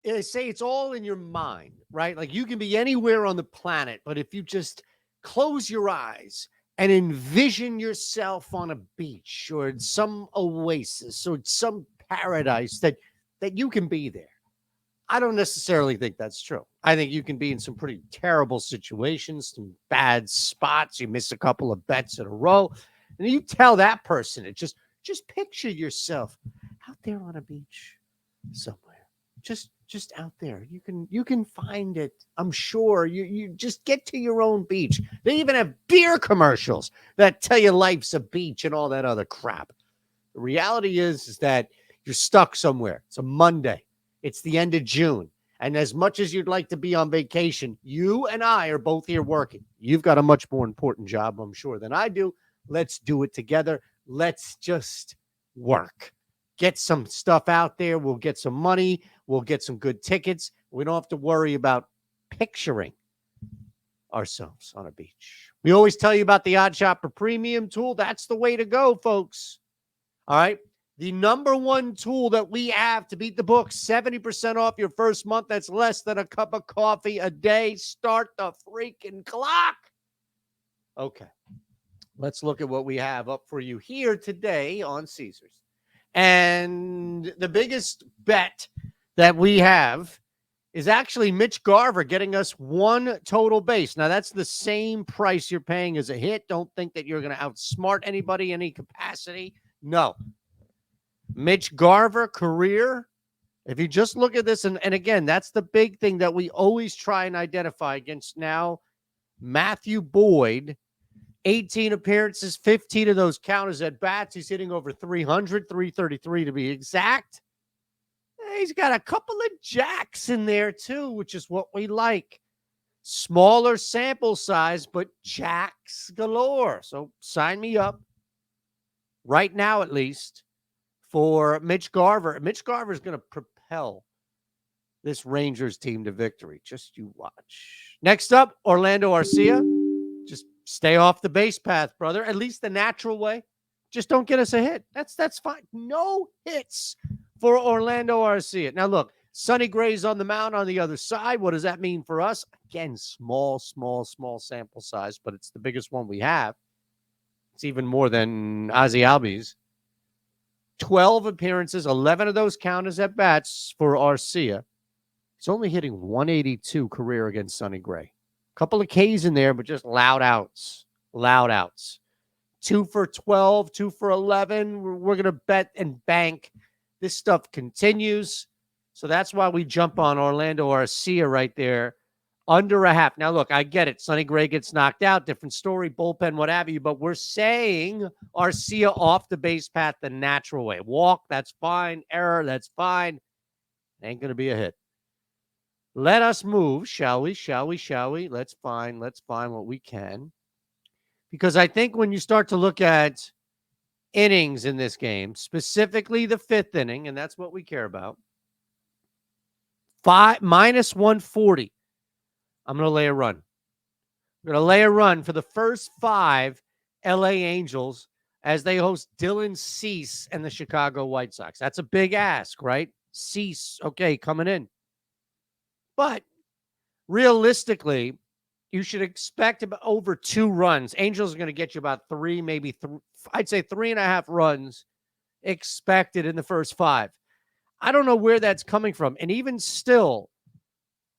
They say it's all in your mind, right? Like you can be anywhere on the planet, but if you just close your eyes and envision yourself on a beach or in some oasis or some paradise that you can be there. I don't necessarily think that's true. I think you can be in some pretty terrible situations, some bad spots. You miss a couple of bets in a row, and you tell that person it. Just picture yourself out there on a beach somewhere, just out there. You can find it. I'm sure you just get to your own beach. They even have beer commercials that tell you life's a beach and all that other crap. The reality is that you're stuck somewhere. It's a Monday. It's the end of June. And as much as you'd like to be on vacation, you and I are both here working. You've got a much more important job, I'm sure, than I do. Let's do it together. Let's just work. Get some stuff out there. We'll get some money. We'll get some good tickets. We don't have to worry about picturing ourselves on a beach. We always tell you about the Odd Shopper Premium tool. That's the way to go, folks. All right. The number one tool that we have to beat the books, 70% off your first month. That's less than a cup of coffee a day. Start the freaking clock. Okay. Let's look at what we have up for you here today on Caesars. And the biggest bet that we have is actually Mitch Garver getting us one total base. Now, that's the same price you're paying as a hit. Don't think that you're going to outsmart anybody, any capacity. No. Mitch Garver, career. If you just look at this, and again, that's the big thing that we always try and identify against now. Matthew Boyd, 18 appearances, 15 of those count as at bats. He's hitting over 300, 333 to be exact. He's got a couple of jacks in there too, which is what we like. Smaller sample size, but jacks galore. So sign me up right now, at least, for Mitch Garver. Mitch Garver is going to propel this Rangers team to victory. Just you watch. Next up, Orlando Arcia. Just stay off the base path, brother. At least the natural way. Just don't get us a hit. That's fine. No hits for Orlando Arcia. Now, look, Sonny Gray's on the mound on the other side. What does that mean for us? Again, small sample size, but it's the biggest one we have. It's even more than Ozzie Albies. 12 appearances, 11 of those count as at bats for Arcia. He's only hitting 182 career against Sonny Gray. Couple of Ks in there, but just loud outs. 2 for 12, 2 for 11. We're going to bet and bank. This stuff continues. So that's why we jump on Orlando Arcia right there. Under a half. Now, look, I get it. Sonny Gray gets knocked out. Different story, bullpen, what have you. But we're saying Arcia off the base path the natural way. Walk, that's fine. Error, that's fine. Ain't going to be a hit. Let us move, shall we? Let's find what we can. Because I think when you start to look at innings in this game, specifically the fifth inning, and that's what we care about, minus 140. I'm going to lay a run. I'm going to lay a run for the first 5 L.A. Angels as they host Dylan Cease and the Chicago White Sox. That's a big ask, right? Cease, okay, coming in. But realistically, you should expect about over 2 runs. Angels are going to get you about 3, maybe I'd say 3.5 runs expected in the first 5. I don't know where that's coming from. And even still,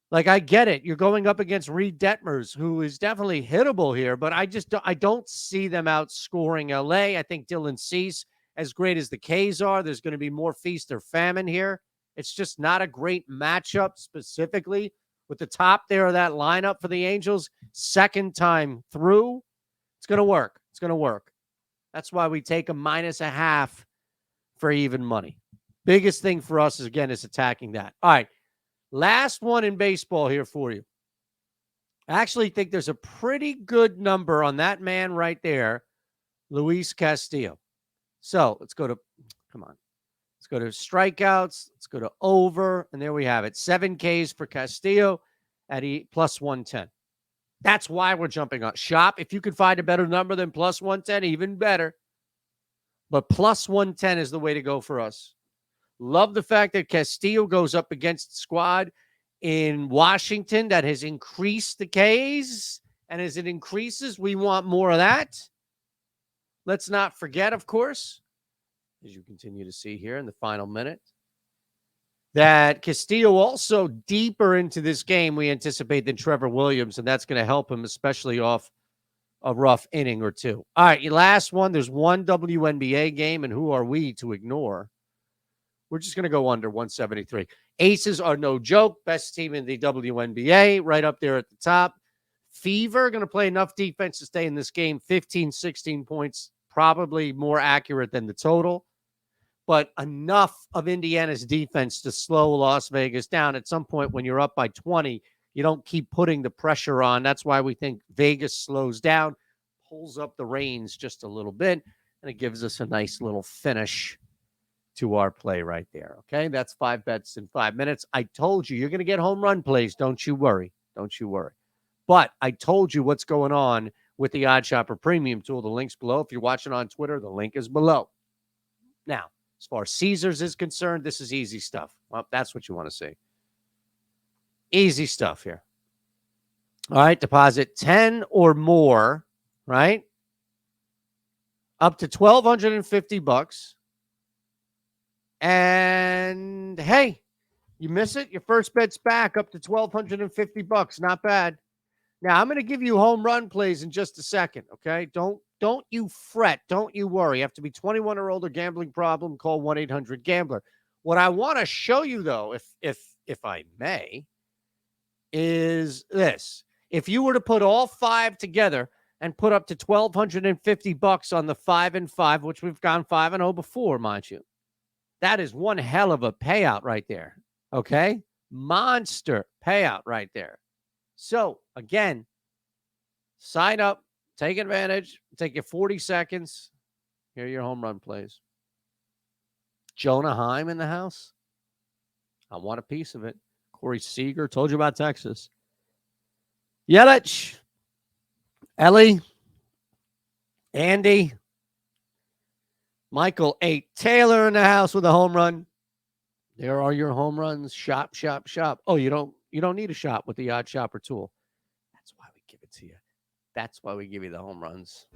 like, I get it. You're going up against Reed Detmers, who is definitely hittable here, but I don't see them outscoring LA. I think Dylan Cease, as great as the K's are, there's going to be more feast or famine here. It's just not a great matchup specifically with the top there of that lineup for the Angels. Second time through, it's going to work. That's why we take a -0.5 for even money. Biggest thing for us is attacking that. All right. Last one in baseball here for you. I actually think there's a pretty good number on that man right there, Luis Castillo. So let's go to strikeouts. Let's go to over. And there we have it. 7 Ks for Castillo at plus 110. That's why we're jumping on shop. If you could find a better number than plus 110, even better. But plus 110 is the way to go for us. Love the fact that Castillo goes up against the squad in Washington that has increased the Ks. And as it increases, we want more of that. Let's not forget, of course, as you continue to see here in the final minute, that Castillo also deeper into this game we anticipate than Trevor Williams, and that's going to help him, especially off a rough inning or two. All right, your last one. There's one WNBA game, and who are we to ignore? We're just going to go under 173. Aces are no joke. Best team in the WNBA, right up there at the top. Fever going to play enough defense to stay in this game. 15, 16 points, probably more accurate than the total. But enough of Indiana's defense to slow Las Vegas down. At some point, when you're up by 20, you don't keep putting the pressure on. That's why we think Vegas slows down, pulls up the reins just a little bit, and it gives us a nice little finish to our play right there. Okay, that's 5 bets in 5 minutes. I told you, you're going to get home run plays. Don't you worry. Don't you worry. But I told you what's going on with the Odd Shopper Premium tool. The link's below. If you're watching on Twitter, the link is below. Now, as far as Caesars is concerned, this is easy stuff. Well, that's what you want to see. Easy stuff here. All right, deposit 10 or more, right? Up to $1,250. And hey, you miss it, your first bet's back up to $1,250. Not bad. Now, I'm going to give you home run plays in just a second, okay? Don't you fret. Don't you worry. You have to be 21 or older. Gambling problem, call 1-800-GAMBLER. What I want to show you, though, if I may, is this. If you were to put all 5 together and put up to $1,250 on the 5 and 5, which we've gone 5 and 0 before, mind you, that is one hell of a payout right there, okay? Monster payout right there. So, again, sign up, take advantage, take you 40 seconds. Here are your home run plays. Jonah Heim in the house. I want a piece of it. Corey Seager, told you about Texas. Yelich, Ellie, Andy, Michael A. Taylor in the house with a home run. There are your home runs. Shop, shop, shop. Oh, you don't need a shop with the Odd Shopper tool. That's why we give it to you. That's why we give you the home runs.